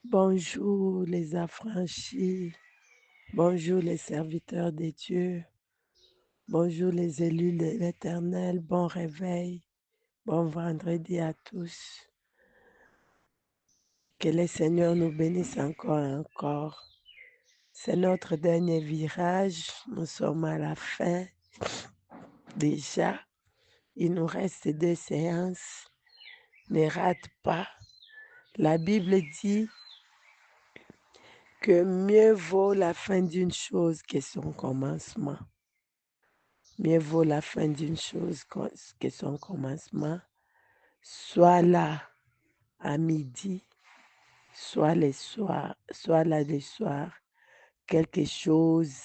Bonjour les affranchis, bonjour les serviteurs de Dieu, bonjour les élus de l'Éternel, bon réveil, bon vendredi à tous. Que le Seigneur nous bénisse encore et encore. C'est notre dernier virage, nous sommes à la fin déjà. Il nous reste 2 séances, ne rate pas. La Bible dit que mieux vaut la fin d'une chose que son commencement. Mieux vaut la fin d'une chose que son commencement. Soit là à midi, soit là le soir, quelque chose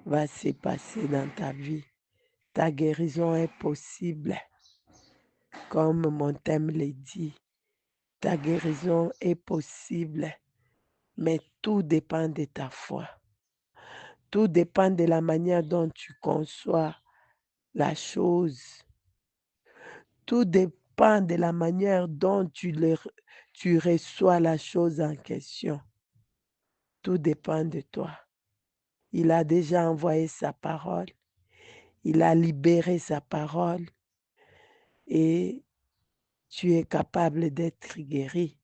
va se passer dans ta vie. Ta guérison est possible, comme mon thème le dit. Ta guérison est possible, mais tout dépend de ta foi. Tout dépend de la manière dont tu conçois la chose. Tout dépend de la manière dont tu reçois la chose en question. Tout dépend de toi. Il a déjà envoyé sa parole. Il a libéré sa parole et tu es capable d'être guéri.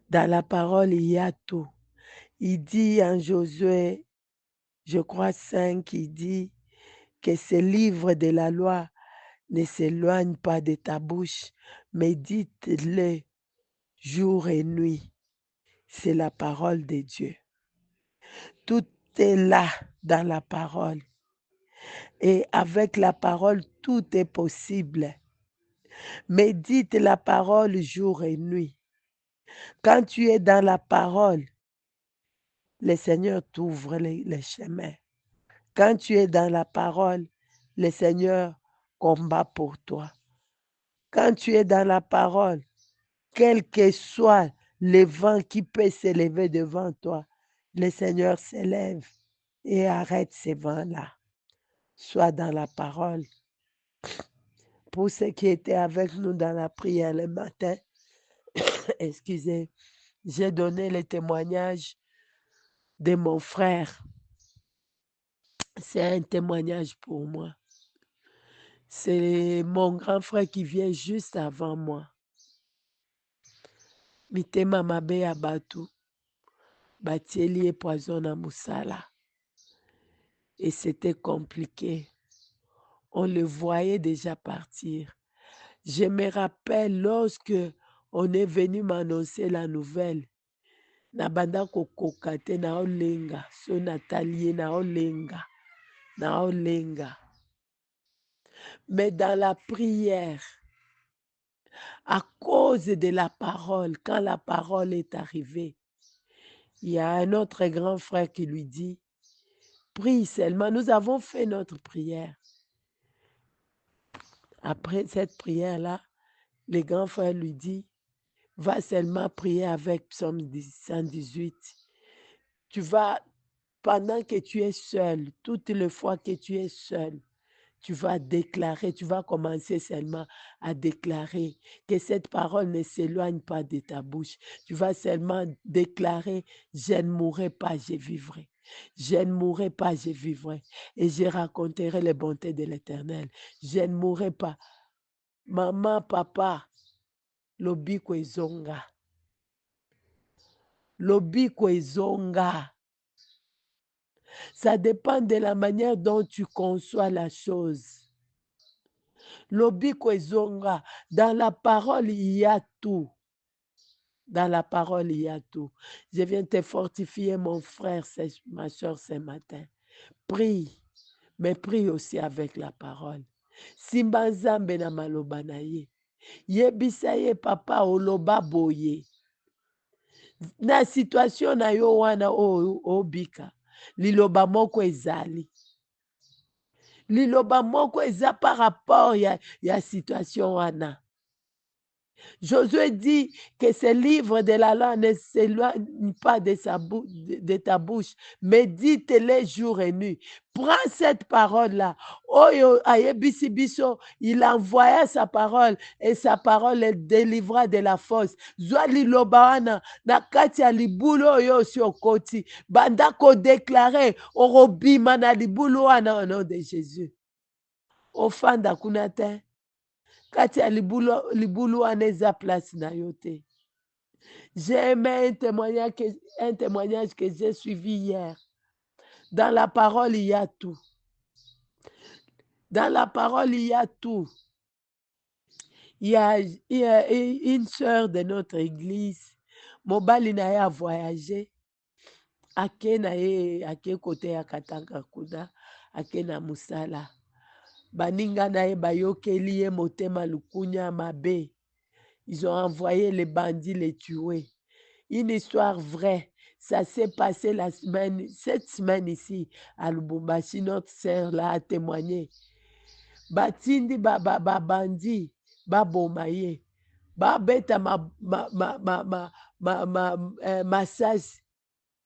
Dans la parole, il y a tout. Il dit en Josué, je crois 5, il dit que ce livre de la loi ne s'éloigne pas de ta bouche, mais dites-le jour et nuit. C'est la parole de Dieu. Tout est là dans la parole. Et avec la parole, tout est possible. Médite la parole jour et nuit. Quand tu es dans la parole, le Seigneur t'ouvre les chemins. Quand tu es dans la parole, le Seigneur combat pour toi. Quand tu es dans la parole, quel que soit le vent qui peut s'élever devant toi, le Seigneur s'élève et arrête ces vents-là. Sois dans la parole. Pour ceux qui étaient avec nous dans la prière le matin, excusez, j'ai donné le témoignage de mon frère. C'est un témoignage pour moi. C'est mon grand frère qui vient juste avant moi. Mitema mabe ya bato, batieli ye poison na musala. Et c'était compliqué. On le voyait déjà partir. Je me rappelle lorsque on est venu m'annoncer la nouvelle. Nabanda kokoka te naolenga, so natali ye naolenga, naolenga. Mais dans la prière, à cause de la parole, quand la parole est arrivée, il y a un autre grand frère qui lui dit, prie seulement. Nous avons fait notre prière. Après cette prière-là, le grand frère lui dit, va seulement prier avec Psaume 118. Tu vas, pendant que tu es seul, toutes les fois que tu es seul, tu vas déclarer, tu vas commencer seulement à déclarer que cette parole ne s'éloigne pas de ta bouche. Tu vas seulement déclarer, je ne mourrai pas, je vivrai. Je ne mourrai pas, je vivrai. Et je raconterai les bontés de l'Éternel. Je ne mourrai pas. Maman, papa, lobiko ezonga. Lobiko ezonga. Ça dépend de la manière dont tu conçois la chose. Lobiko ezonga. Dans la parole, il y a tout. Dans la parole, il y a tout. Je viens te fortifier, mon frère, ma soeur, ce matin. Prie, mais prie aussi avec la parole. Simba nzambe na maloba na ye. Yebisa ye papa oloba boye. Na situation na yo wana obika. Liloba moko ezali. Liloba moko eza par rapport ya situation wana. Josué dit que ce livre de la loi ne s'éloigne pas de ta bouche, médite-les jour et nuit. Prends cette parole-là. Oyo ayebisi biso, il envoya sa parole et sa parole les délivra de la fosse. Zwa liloba wana na kati ya libulu oyo osi okoti. Banda kodeklare orobima na libulu wana au nom de Jésus. Ofanda kuna te. Kati ya libulu wana eza place na yo te. J'ai aimé un témoignage que j'ai suivi hier. Dans la parole, il y a tout. Dans la parole, il y a tout. Il y a une sœur de notre église. Mobali na ye a voyagé. Ake na ye, ake kote ya Katanga kuna. Ake na musala. Baninga na ye bayokeli ye motema lukunya mabe. Ils ont envoyé les bandits les tuer. Une histoire vraie. Ça s'est passé cette semaine ici à Lubumbashi. Notre sœur là a témoigné. Batindi bandi babomaye. Babeta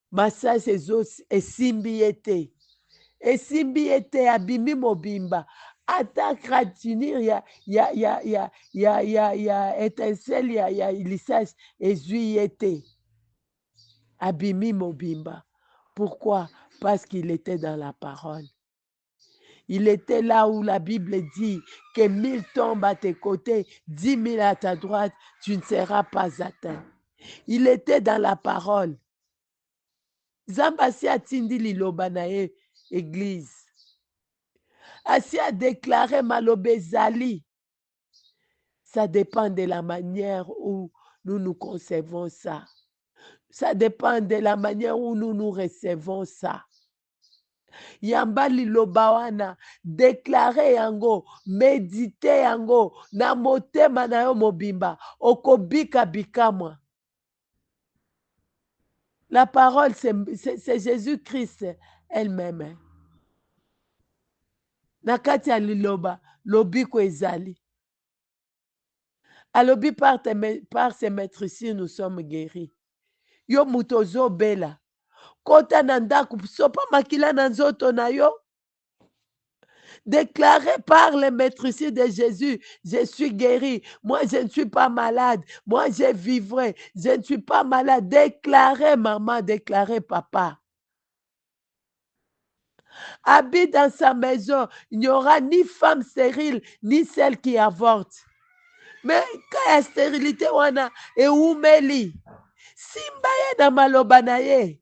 massage esimbi ete. Esimbi ete abimi mobimba. Ata gratinir ya étincelle ya lisage ezwi ete. Abimi mobimba. Pourquoi? Parce qu'il était dans la parole. Il était là où la Bible dit que 1000 tombent à tes côtés, 10 000 à ta droite, tu ne seras pas atteint. Il était dans la parole. Zambasi atindi liloba na ye église. Asi a déclaré malobe zali. Ça dépend de la manière où nous nous concevons ça. Ça dépend de la manière où nous recevons ça. Yamba liloba wana, déclarer yango, méditer yango, na motema na yo mobimba, okobika bikamwa. La parole, c'est Jésus-Christ elle-même. Na kati ya liloba, lobiko ezali. Alobi par ses maîtrises, nous sommes guéris. Yo mutozo bela. Kota na ndako, sopa makila na nzoto na yo. Déclaré par les maîtrises de Jésus, je suis guéri. Moi, je ne suis pas malade. Moi, je vivrai. Je ne suis pas malade. Déclaré, maman, déclaré, papa. Habite dans sa maison. Il n'y aura ni femme stérile, ni celle qui avorte. Mais quand il y a stérilité, wana, et umeli. Simba ye na maloba na ye.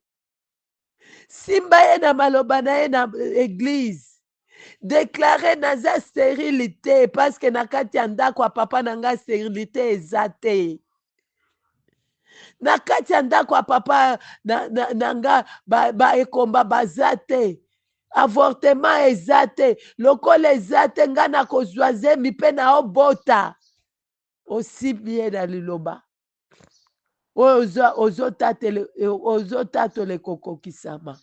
Simba ye na maloba na ye na église. Déclarer naza stérilité parce que na kati ya ndako ya papa nanga stérilité eza te. Na kati ya ndako ya papa nanga ekomba baza te. Avortement eza te. Lokola eza te nga na kozwa zemi mpe na obota. Osimbi ye na liloba. Oyo ozotatole kokokisama.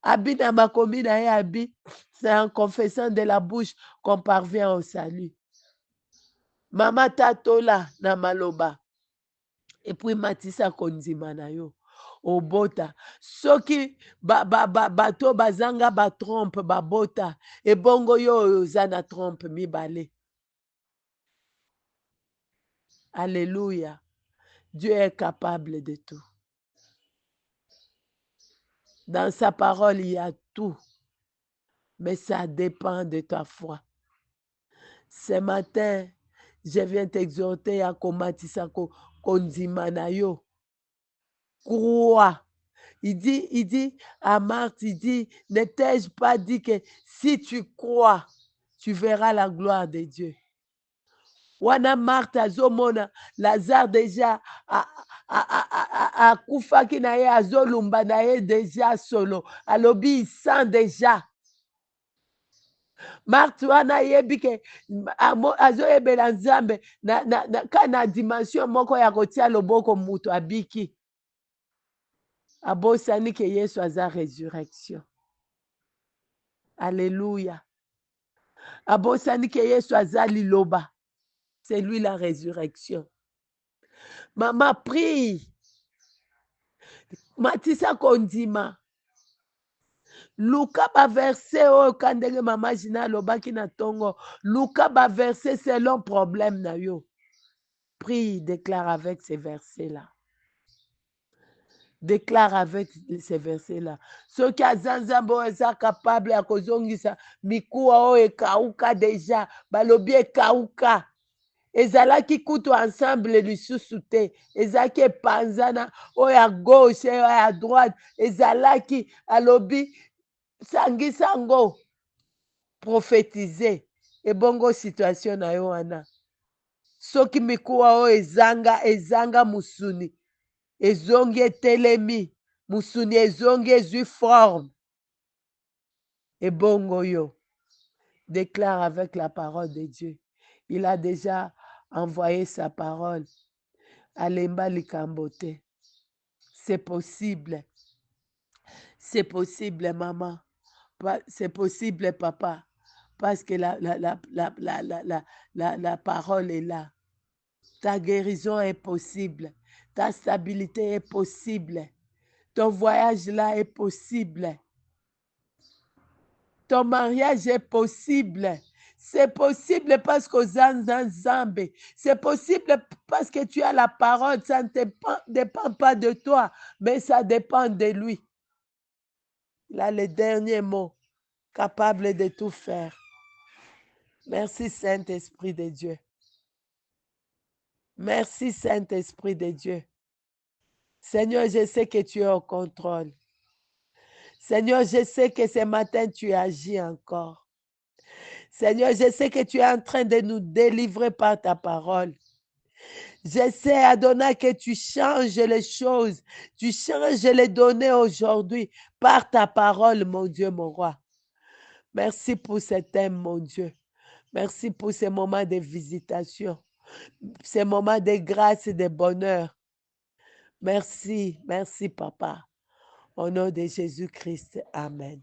Abi na makomi na ye abi. C'est en confessant de la bouche qu'on parvient au salut. Mama tatola na maloba. Et puis matisa konzima na yo. Obota. Soki bato bazanga ba trompe babota. Et bongo yo zana trompe mibale. Alléluia. Dieu est capable de tout. Dans sa parole, il y a tout. Mais ça dépend de ta foi. Ce matin, je viens t'exhorter à komatisa konzima na yo. Crois. Il dit à Marthe, il dit, ne t'ai-je pas dit que si tu crois, tu verras la gloire de Dieu. Wana Marthe azomona Lazare déjà akufaki na ye azolumba na ye déjà solo. Alobi il sent déjà. Marthe wana yebi ke azoyebela Nzambe na dimension moko ya kotia loboko mutu abiki. Abosani ke Yesu aza résurrection. Alléluia. Abosani ke Yesu aza liloba. C'est lui la résurrection. Maman, prie. Matisa kondima. Luka baverse oyo ka ndenge mama Gina alobaki na ntongo. Luka baverse selon problème na yo. Prie, déclare avec ces versets-là. Déclare avec ces versets-là. Soki aza nzambe oyo eza capable ya kozongisa mikuwa oyo ekauka deja, balobi ekauka. Ezalaki kutu ensemble lisusu te, ezalaki epanzana oyo ya gauche oyo ya droite, ezalaki alobi sangisa yango, prophétiser ebongo situation na yo wana. Soki mikuwa oyo ezanga musuni, ezongi etelemi, musuni ezongi ezwi forme, ebongo yo. Déclare avec la parole de Dieu. Il a déjà envoyé sa parole. Alemba likambo te. C'est possible. C'est possible, maman. C'est possible, papa. Parce que la parole est là. Ta guérison est possible. Ta stabilité est possible. Ton voyage là est possible. Ton mariage est possible. C'est possible parce que c'est possible parce que tu as la parole. Ça ne dépend pas de toi, mais ça dépend de lui. Il a le dernier mot, capable de tout faire. Merci Saint-Esprit de Dieu. Merci Saint-Esprit de Dieu. Seigneur, je sais que tu es au contrôle. Seigneur, je sais que ce matin tu agis encore. Seigneur, je sais que tu es en train de nous délivrer par ta parole. Je sais, Adonai, que tu changes les choses. Tu changes les données aujourd'hui par ta parole, mon Dieu, mon roi. Merci pour ce thème, mon Dieu. Merci pour ces moments de visitation, ces moments de grâce et de bonheur. Merci, merci, Papa. Au nom de Jésus-Christ, Amen.